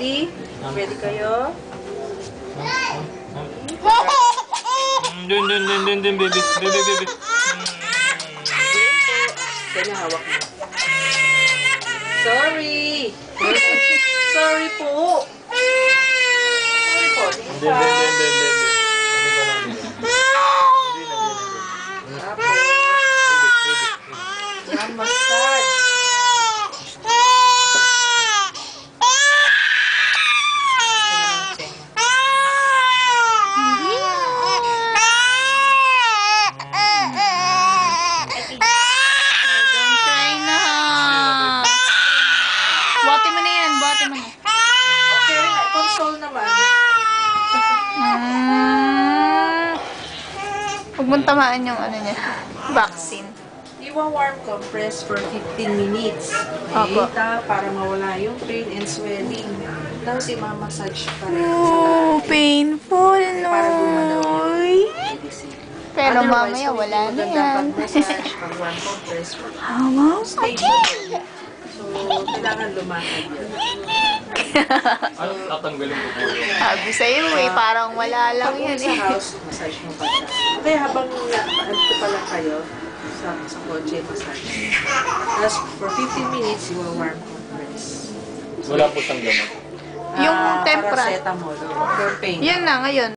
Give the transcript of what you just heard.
Ready? Ready kayo? Dun, baby. Baby. Kaya hawak mo. Sorry! Sorry po! Sorry po. Massage. Bote mo na yan, bote mo na. Okay, console naman. Huwag mong tamaan yung ano niya, vaccine. Iwa-warm compress for 15 minutes. Okay, Opo. para mawala yung pain and swelling. Tapos i-massage pa rin. Oh, painful, Para gumalaw yung Noy. medicine. Pero Otherwise, mamaya kung wala hindi na magandang yan. pag-massage, pag-warm compress, Hawaw, stable. So, kailangan lumakad yun. Ano tatanggalin ko po yun? sabi sa'yo eh, parang wala lang Pag yan sa eh. house, massage mo pa siya. Kaya habang nandito pa lang kayo, sa kotse, massage. Tapos, for 15 minutes, iwa-warm compress. Wala po siyang gamot. Yung tempra. Paracetamol, for pain. Yun na, ngayon.